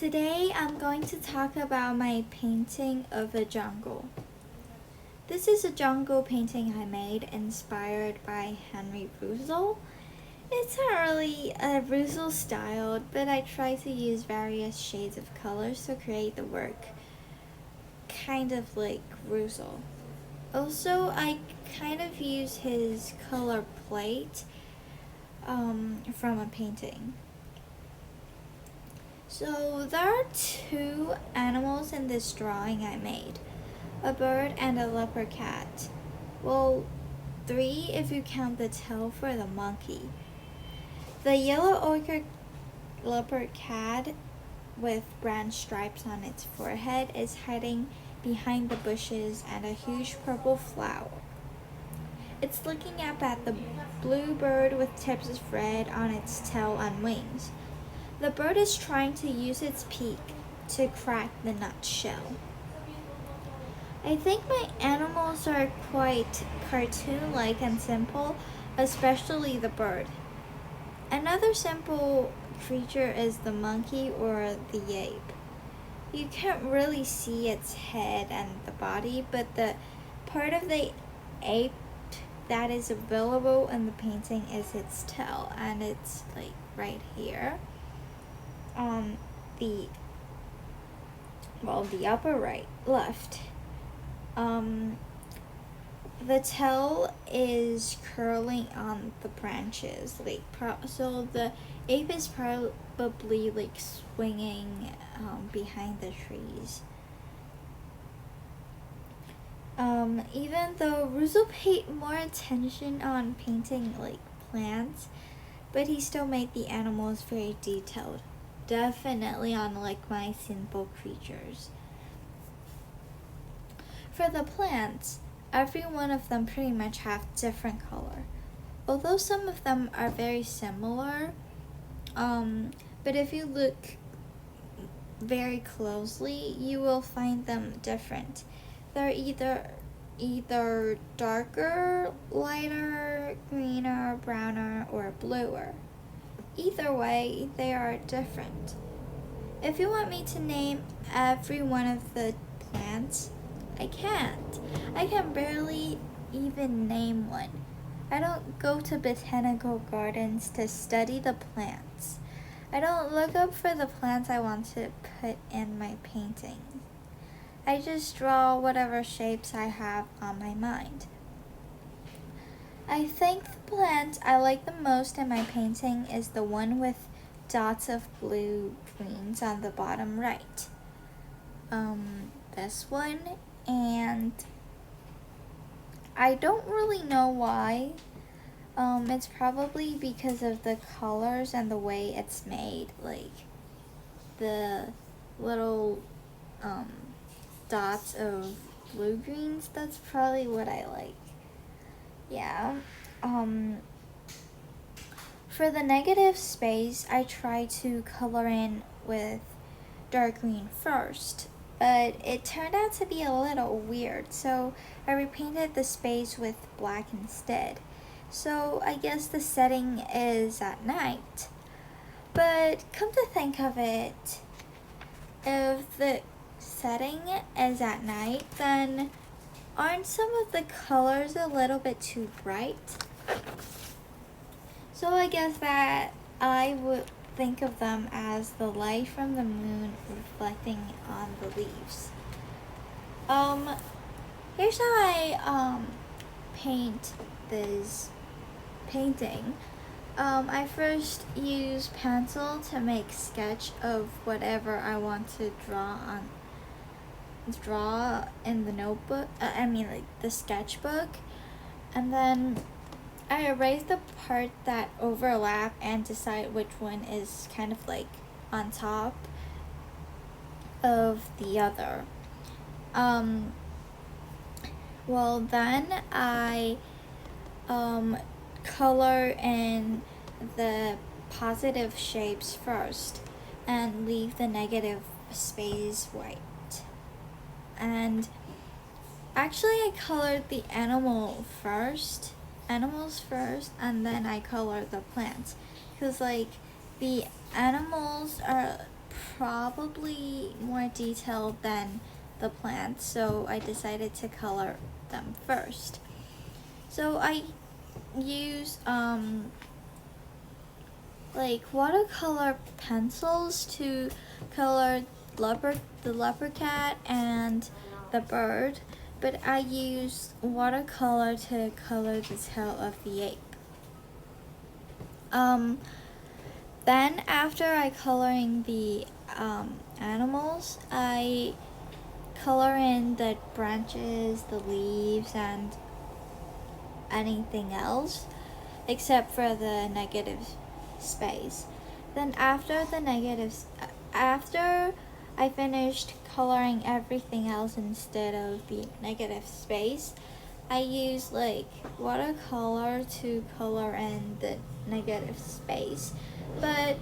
Today I'm going to talk about my painting of a jungle. This is a jungle painting I made inspired by Henri Rousseau. It's not really Rousseau styled, but I try to use various shades of colors to create the work kind of like Rousseau. Also, I kind of use his color plate from a painting. So there are two animals in this drawing I made, a bird and a leopard cat. Well, three if you count the tail for the monkey. The yellow ochre leopard cat with brown stripes on its forehead is hiding behind the bushes and a huge purple flower. It's looking up at the blue bird with tips of red on its tail and wings. The bird is trying to use its beak to crack the nut shell. I think my animals are quite cartoon-like and simple, especially the bird. Another simple creature is the monkey or the ape. You can't really see its head and the body, but the part of the ape that is available in the painting is its tail, and it's like right here. The upper right, left. The tail is curling on the branches, so the ape is probably like swinging behind the trees. Even though Rousseau paid more attention on painting like plants, but he still made the animals very detailed. Definitely unlike my simple creatures. For the plants, every one of them pretty much have different color. Although some of them are very similar, but if you look very closely, you will find them different. They're either darker, lighter, greener, browner, or bluer. Either way, they are different. If you want me to name every one of the plants, I can't. I can barely even name one. I don't go to botanical gardens to study the plants. I don't look up for the plants I want to put in my painting. I just draw whatever shapes I have on my mind. I think the plant I like the most in my painting is the one with dots of blue greens on the bottom right. This one, and I don't really know why. It's probably because of the colors and the way it's made, like the little dots of blue greens. That's probably what I like. Yeah. For the negative space, I try to color in with dark green first, but it turned out to be a little weird, so I repainted the space with black instead. So I guess the setting is at night. But come to think of it, if the setting is at night, then aren't some of the colors a little bit too bright? So I guess that I would think of them as the light from the moon reflecting on the leaves. Here's how I paint this painting. I first use pencil to make sketch of whatever I want to draw in the notebook, the sketchbook, and then I erase the part that overlap and decide which one is kind of like on top of the other. Then I color in the positive shapes first and leave the negative space white. And actually I colored the animals first, and then I color the plants, because like the animals are probably more detailed than the plants, so I decided to color them first. So I use like watercolor pencils to color the leopard cat and the bird, but I use watercolor to color the tail of the ape. Then after I coloring the animals, I color in the branches, the leaves, and anything else except for the negative space. Then after I finished coloring everything else instead of the negative space, I use like watercolor to color in the negative space. But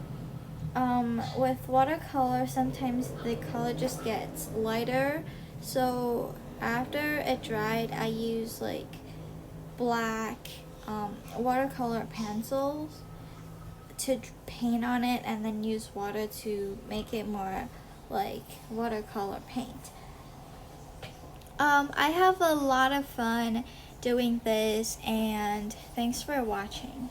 with watercolor, sometimes the color just gets lighter. So after it dried, I use like black watercolor pencils to paint on it, and then use water to make it more like watercolor paint. I have a lot of fun doing this, and thanks for watching.